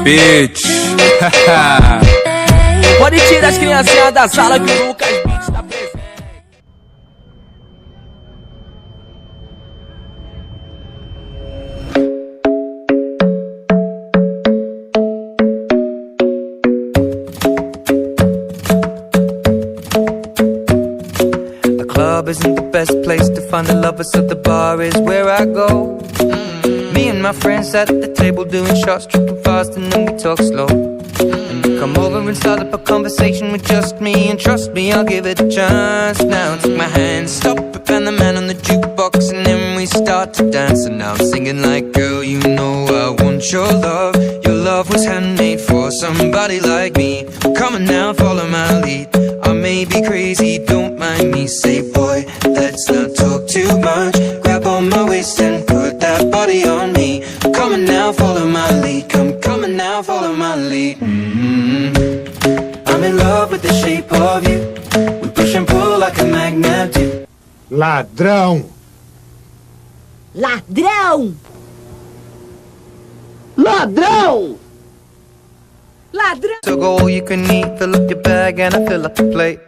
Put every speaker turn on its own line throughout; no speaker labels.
Bitch.
Pode tirar as criancinhas da sala que o Lucas Beats tá presente.
The club isn't the best place to find the lovers, so the bar is where I go. Me and my friends at the table doing shots, tripping fast, and then we talk slow. And you come over and start up a conversation with just me, and trust me, I'll give it a chance. Now take my hand, stop it, and the man on the jukebox, and then we start to dance. And now I'm singing like, girl, you know I want your love. Your love was handmade for somebody like me. Come on now, follow my lead. I may be crazy, don't mind me. Say, boy, let's not talk too much. Grab on my waist and put that body on me. Come on now, follow my lead. Come on now, follow my lead. I'm in love with the shape of you. We push and pull like a magnet do.
Ladrão!
Ladrão!
Ladrão!
Ladrão!
So go all you can eat, fill up your bag and I fill up the plate.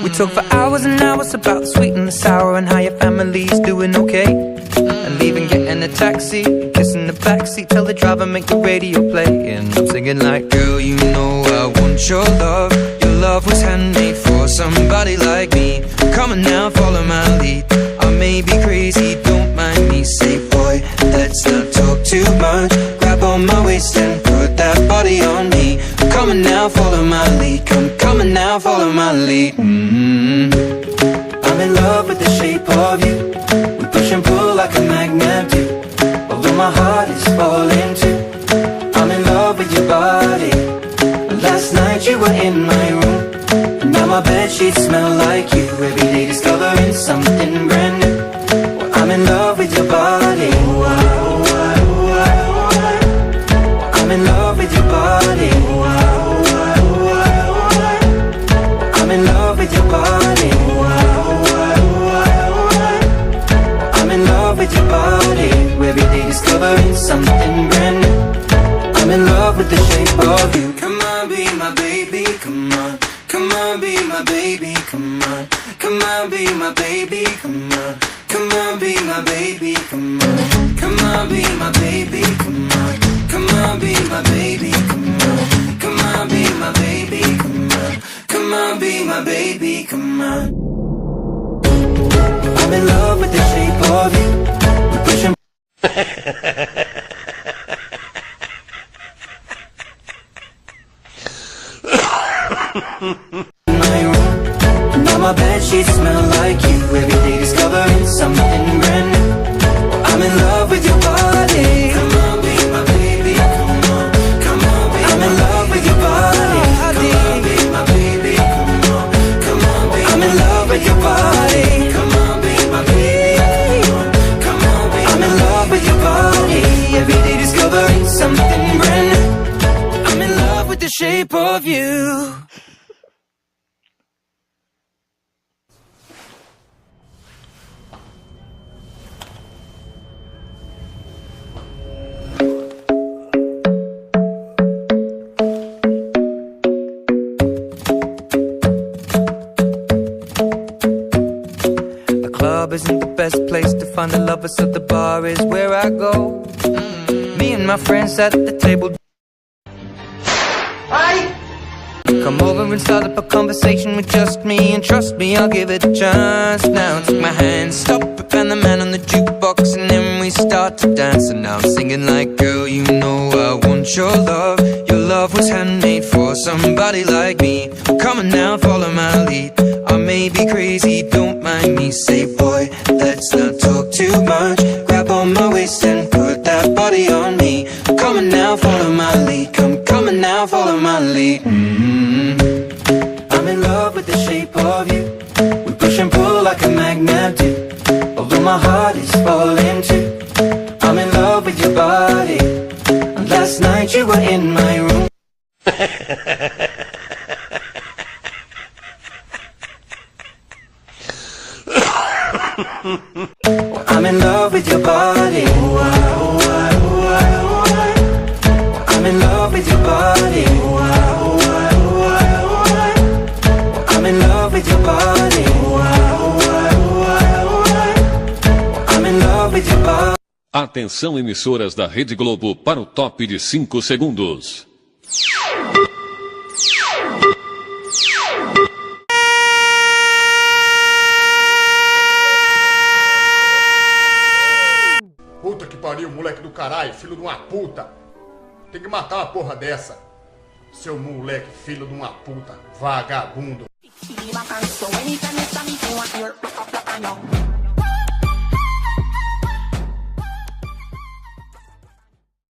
We talk for hours and hours about the sweet and the sour and how your family's doing okay. And leaving, getting a taxi, kissing the backseat, tell the driver make the radio play. And I'm singing like, girl, you know I want your love. Your love was handmade for somebody like me. Come on now, follow my lead. I may be crazy, don't mind me. Say, boy, let's not talk too much. Grab on my waist and put that body on me. Come on now, follow my lead. Come on now, follow my lead. I'm in love with the shape of you. We push and pull like a magnet do. Although my heart is falling too, I'm in love with your body. Last night you were in my room, and now my bedsheets smell like you. Every day discovering something brand new. Well, I'm in love with your body. I'm in love with your body. I'm in love with your body. I'm in love with your body. Every day discovering something brand new. I'm in love with the shape of you. Come on, be my baby, come on. Come on, be my baby, come on. Come on, be my baby, come on. Come on, be my baby, come on. Come on, be my baby, come on. Come on, be my baby, come on. Come on, be my baby, come on. Come on, be my baby, come on. I'm in love with the shape of you. We push and my room. Now my bedsheets smell like you. Every day discovering something brand new. I'm in love with your body. Come on, be my baby. Come on, come on, be I'm in love with your body. Come on, be my baby. Come on, come on, be I'm in love with your body. Come on, be my baby. Come on, come on, be I'm in love with your body. Every day discovering something brand new. I'm in love with the shape of you. Isn't the best place to find the lovers, so the bar is where I go. Me and my friends at the table. Come over and start up a conversation with just me, and trust me, I'll give it a chance. Now take my hand, stop it, and the man on the jukebox, and then we start to dance. And now I'm singing like, girl, you know I want your love. Your love was handmade for somebody like me. Come on now, follow my lead. I may be crazy, don't mind me. Say, boy, let's not talk too much. Grab on my waist and put that body on me. Come on now, follow my lead. Come on now, follow my lead. I'm in love with the shape of you. We push and pull like a magnet do. Although my heart is falling too, I'm in love with your body. Last night you were in my room. I'm in love with your body. I'm in love with your body. I'm in love with your body. I'm in love with your body.
Atenção, emissoras da Rede Globo, para o top de 5 segundos.
Puta que pariu, moleque do caralho, filho de uma puta. Tem que matar uma porra dessa. Seu moleque, filho de uma puta, vagabundo.